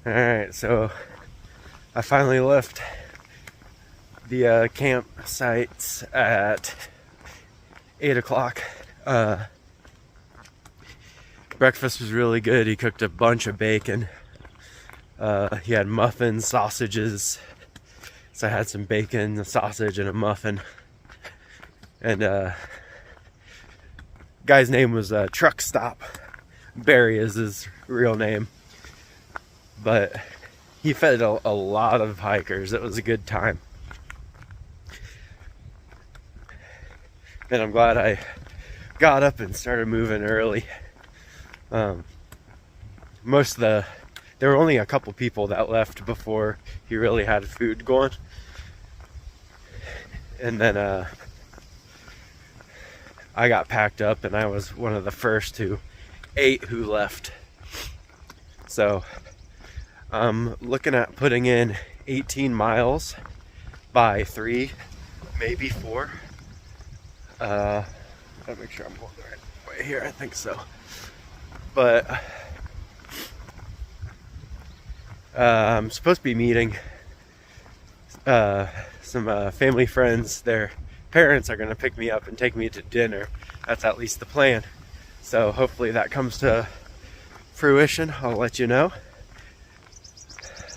Alright, so I finally left the campsites at 8 o'clock. Breakfast was really good. He cooked a bunch of bacon. He had muffins, sausages. So I had some bacon, a sausage, and a muffin. And guy's name was Truck Stop. Barry is his real name. But he fed a lot of hikers. It was a good time. And I'm glad I got up and started moving early. There were only a couple people that left before he really had food going. And then I got packed up and I was one of the first who left. So I'm looking at putting in 18 miles by 3, maybe 4. Gotta make sure I'm going the right way here. I think so. But I'm supposed to be meeting some family friends. Their parents are going to pick me up and take me to dinner. That's at least the plan. So hopefully that comes to fruition. I'll let you know.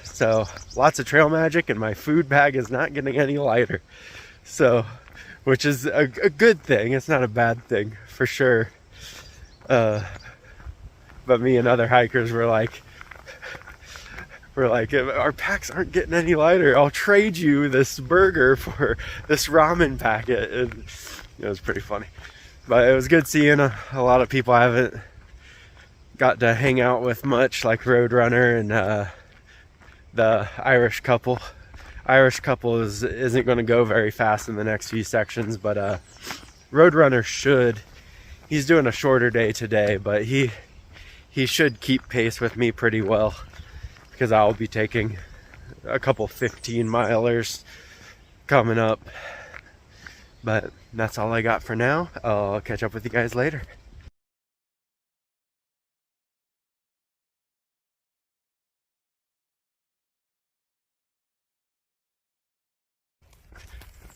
So lots of trail magic, and my food bag is not getting any lighter. So, which is a good thing. It's not a bad thing for sure. But me and other hikers were like, our packs aren't getting any lighter. I'll trade you this burger for this ramen packet. And it was pretty funny. But it was good seeing a lot of people I haven't got to hang out with much, like Roadrunner and the Irish couple. Irish couple isn't going to go very fast in the next few sections, but Roadrunner he's doing a shorter day today, but he should keep pace with me pretty well, because I'll be taking a couple 15-milers coming up. But that's all I got for now. I'll catch up with you guys later.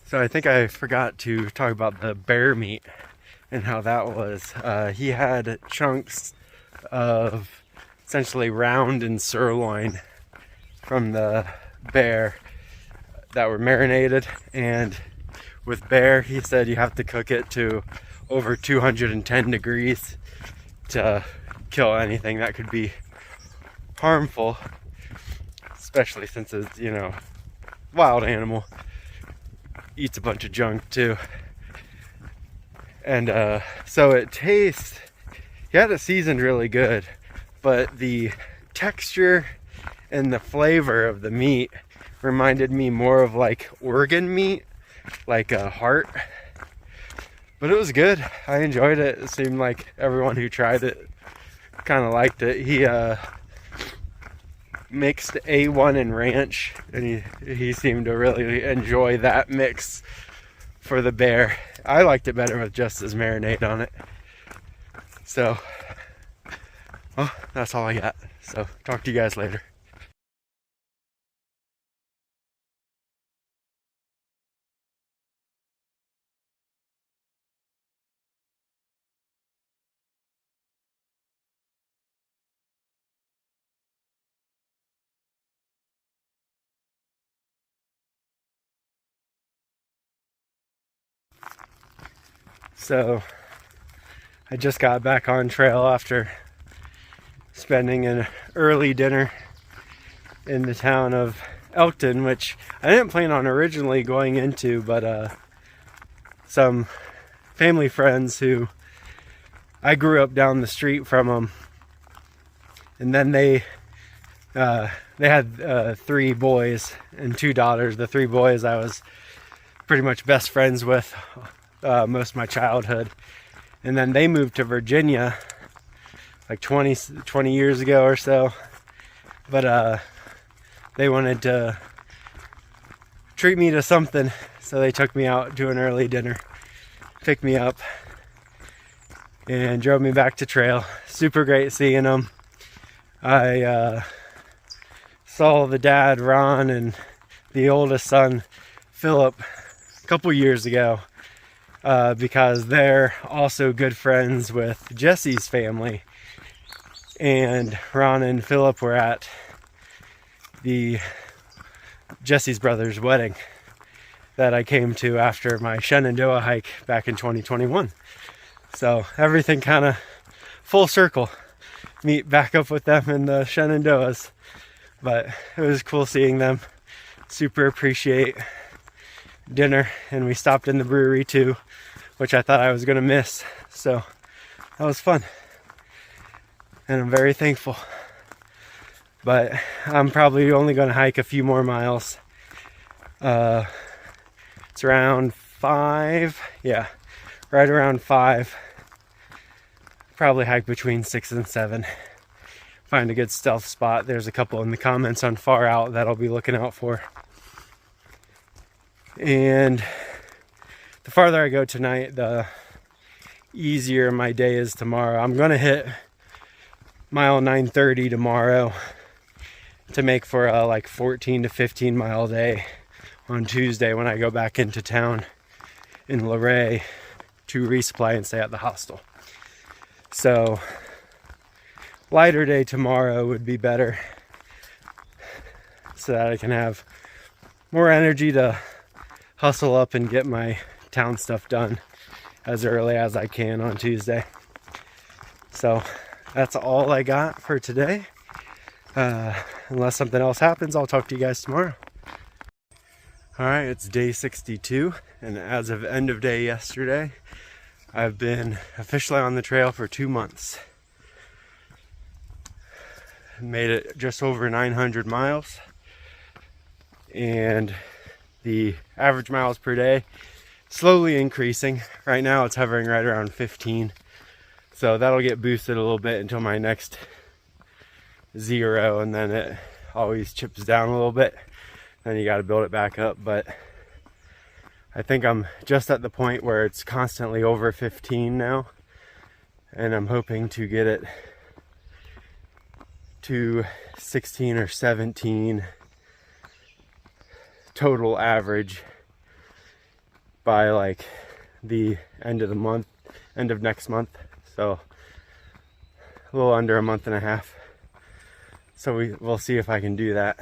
So I think I forgot to talk about the bear meat and how that was. He had chunks of essentially round and sirloin from the bear that were marinated. And with bear, he said you have to cook it to over 210 degrees to kill anything that could be harmful, especially since it's, wild animal. Eats a bunch of junk too. And so it tastes, he had it seasoned really good, but the texture and the flavor of the meat reminded me more of like organ meat, like a heart. But it was good. I enjoyed it. It seemed like everyone who tried it kind of liked it. He mixed A1 and ranch, and he seemed to really enjoy that mix for the bear. I liked it better with just his marinade on it. So, well, that's all I got. So, talk to you guys later. So, I just got back on trail after spending an early dinner in the town of Elkton, which I didn't plan on originally going into, but some family friends who I grew up down the street from them, and then they had 3 boys and 2 daughters. The 3 boys I was pretty much best friends with most of my childhood, and then they moved to Virginia like 20 years ago or so. But they wanted to treat me to something, so they took me out to an early dinner, picked me up, and drove me back to trail. Super great seeing them. I saw the dad, Ron, and the oldest son, Philip, a couple years ago because they're also good friends with Jesse's family. And Ron and Philip were at the Jesse's brother's wedding that I came to after my Shenandoah hike back in 2021. So everything kind of full circle. Meet back up with them in the Shenandoahs. But it was cool seeing them. Super appreciate dinner. And we stopped in the brewery too, which I thought I was going to miss. So that was fun. And I'm very thankful. But I'm probably only going to hike a few more miles. It's around 5. Yeah, right around 5. Probably hike between 6 and 7. Find a good stealth spot. There's a couple in the comments on Far Out that I'll be looking out for. And the farther I go tonight, the easier my day is tomorrow. I'm going to hit mile 930 tomorrow to make for a like 14 to 15 mile day on Tuesday when I go back into town in Luray to resupply and stay at the hostel. So lighter day tomorrow would be better so that I can have more energy to hustle up and get my town stuff done as early as I can on Tuesday. So that's all I got for today. Unless something else happens, I'll talk to you guys tomorrow. Alright, it's day 62, and as of end of day yesterday, I've been officially on the trail for 2 months. Made it just over 900 miles, and the average miles per day slowly increasing. Right now it's hovering right around 15, so that'll get boosted a little bit until my next 0, and then it always chips down a little bit. Then you got to build it back up. But I think I'm just at the point where it's constantly over 15 now, and I'm hoping to get it to 16 or 17 total average by like the end of the month, end of next month. So a little under a month and a half. So we'll see if I can do that.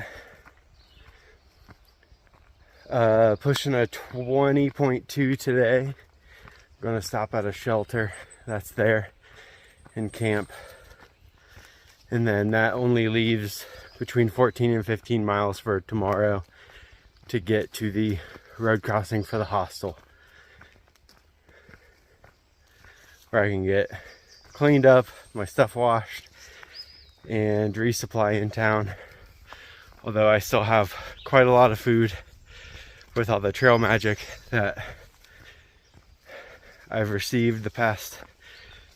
Pushing a 20.2 today. I'm gonna stop at a shelter that's there and camp. And then that only leaves between 14 and 15 miles for tomorrow to get to the road crossing for the hostel, where I can get cleaned up, my stuff washed, and resupply in town. Although I still have quite a lot of food with all the trail magic that I've received the past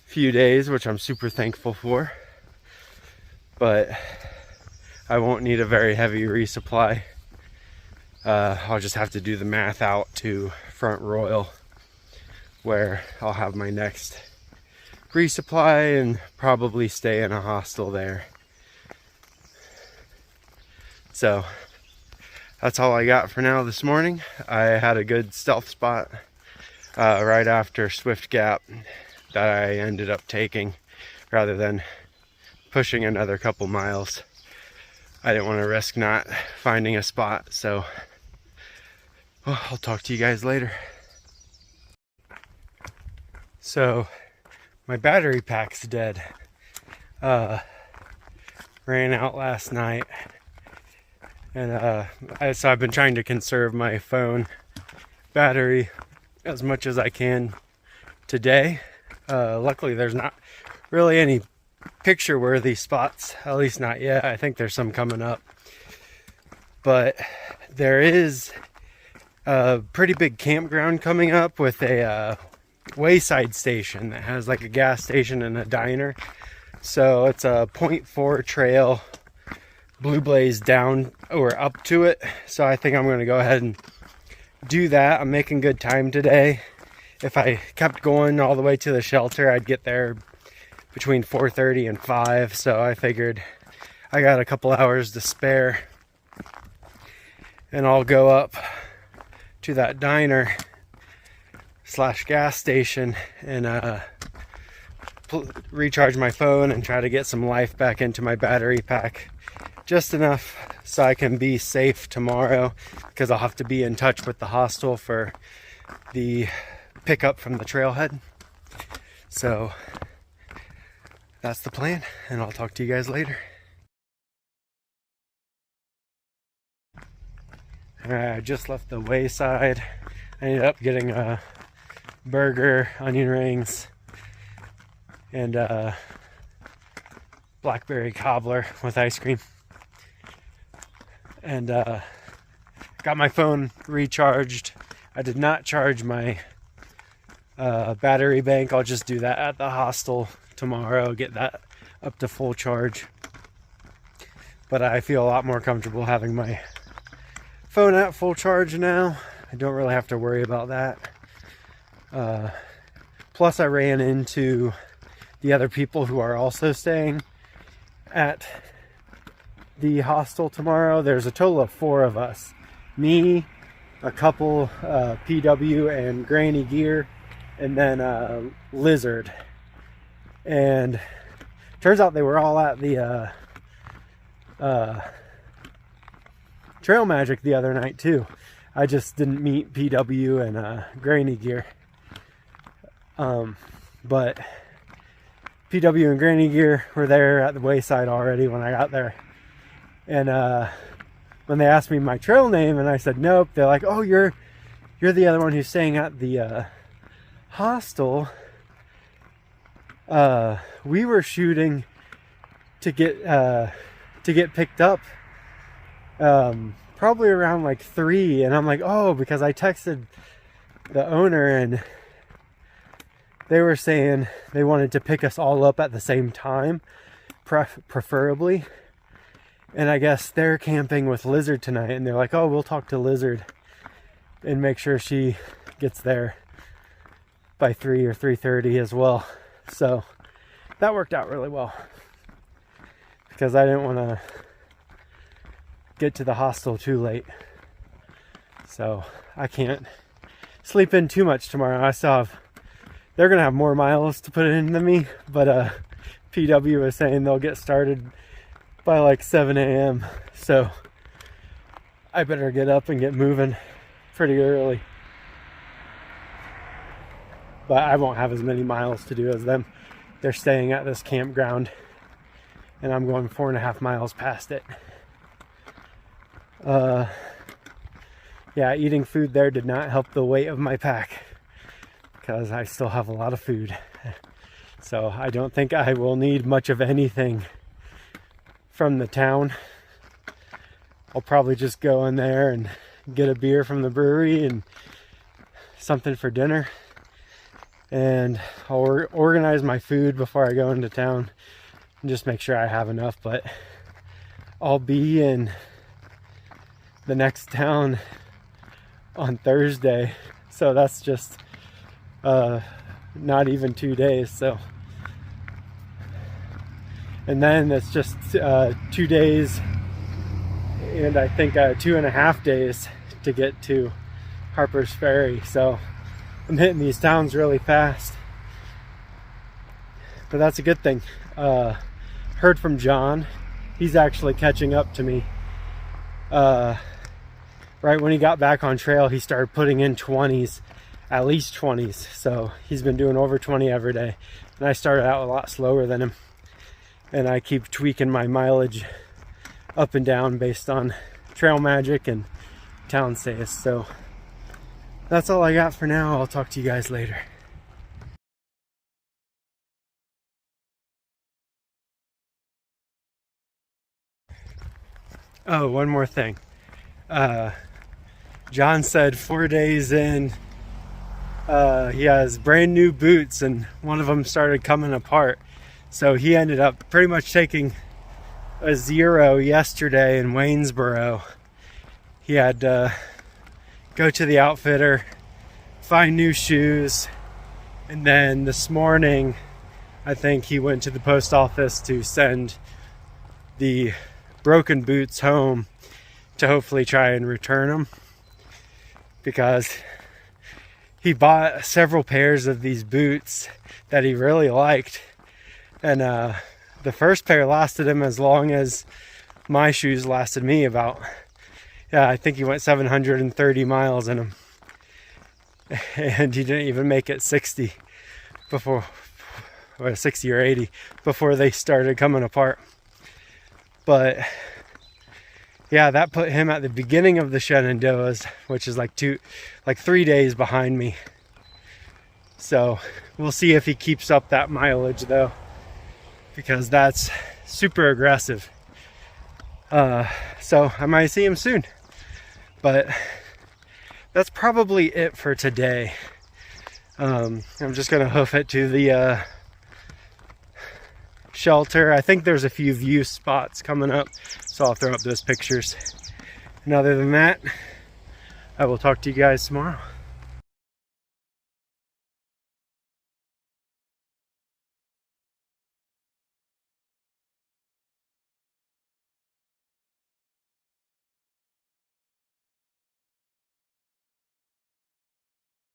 few days, which I'm super thankful for. But I won't need a very heavy resupply. I'll just have to do the math out to Front Royal, where I'll have my next resupply and probably stay in a hostel there. So that's all I got for now this morning. I had a good stealth spot right after Swift Gap that I ended up taking rather than pushing another couple miles. I didn't want to risk not finding a spot, so well, I'll talk to you guys later. So my battery pack's dead. Ran out last night, and so I've been trying to conserve my phone battery as much as I can today. Luckily there's not really any picture worthy spots, at least not yet. I think there's some coming up, but there is a pretty big campground coming up with a wayside station that has like a gas station and a diner. So it's a 0.4 trail, Blue Blaze down or up to it. So I think I'm going to go ahead and do that. I'm making good time today. If I kept going all the way to the shelter, I'd get there between 4:30 and 5. So I figured I got a couple hours to spare and I'll go up to that diner / gas station and recharge my phone and try to get some life back into my battery pack, just enough so I can be safe tomorrow, because I'll have to be in touch with the hostel for the pickup from the trailhead. So that's the plan, and I'll talk to you guys later. Alright, I just left the Wayside. I ended up getting a burger, onion rings, and blackberry cobbler with ice cream. And got my phone recharged. I did not charge my battery bank. I'll just do that at the hostel tomorrow, get that up to full charge. But I feel a lot more comfortable having my phone at full charge now. I don't really have to worry about that. Plus I ran into the other people who are also staying at the hostel tomorrow. There's a total of 4 of us. Me, a couple PW and Granny Gear, and then Lizard. And turns out they were all at the Trail Magic the other night too. I just didn't meet PW and Granny Gear. But PW and Granny Gear were there at the Wayside already when I got there. And when they asked me my trail name and I said nope, they're like, oh, you're the other one who's staying at the hostel. We were shooting to get picked up probably around like 3, and I'm like, oh, because I texted the owner and they were saying they wanted to pick us all up at the same time, preferably. And I guess they're camping with Lizard tonight, and they're like, oh, we'll talk to Lizard and make sure she gets there by 3 or 3:30 as well. So that worked out really well, because I didn't want to get to the hostel too late. So I can't sleep in too much tomorrow. I still have, they're going to have more miles to put in than me, but PW is saying they'll get started by like 7 a.m. So I better get up and get moving pretty early. But I won't have as many miles to do as them. They're staying at this campground, and I'm going 4.5 miles past it. Yeah, eating food there did not help the weight of my pack, because I still have a lot of food. So I don't think I will need much of anything from the town. I'll probably just go in there and get a beer from the brewery and something for dinner. And I'll organize my food before I go into town and just make sure I have enough. But I'll be in the next town on Thursday, so that's just not even 2 days. So, and then it's just 2 days, and I think 2.5 days to get to Harper's Ferry. So I'm hitting these towns really fast, but that's a good thing. Heard from John. He's actually catching up to me. Right when he got back on trail, he started putting in 20s, at least 20s. So he's been doing over 20 every day. And I started out a lot slower than him. And I keep tweaking my mileage up and down based on Trail Magic and town stays. So that's all I got for now. I'll talk to you guys later. Oh, one more thing. John said 4 days in, he has brand new boots and one of them started coming apart. So he ended up pretty much taking a 0 yesterday in Waynesboro. He had to go to the outfitter, find new shoes, and then this morning I think he went to the post office to send the broken boots home to hopefully try and return them, because he bought several pairs of these boots that he really liked, and the first pair lasted him as long as my shoes lasted me. About, I think he went 730 miles in them, and he didn't even make it 60 before, or 60 or 80 before they started coming apart. But yeah, that put him at the beginning of the Shenandoahs, which is like 3 days behind me. So we'll see if he keeps up that mileage though, because that's super aggressive. So I might see him soon, but that's probably it for today. I'm just gonna hoof it to the shelter. I think there's a few view spots coming up, so I'll throw up those pictures. And other than that, I will talk to you guys tomorrow.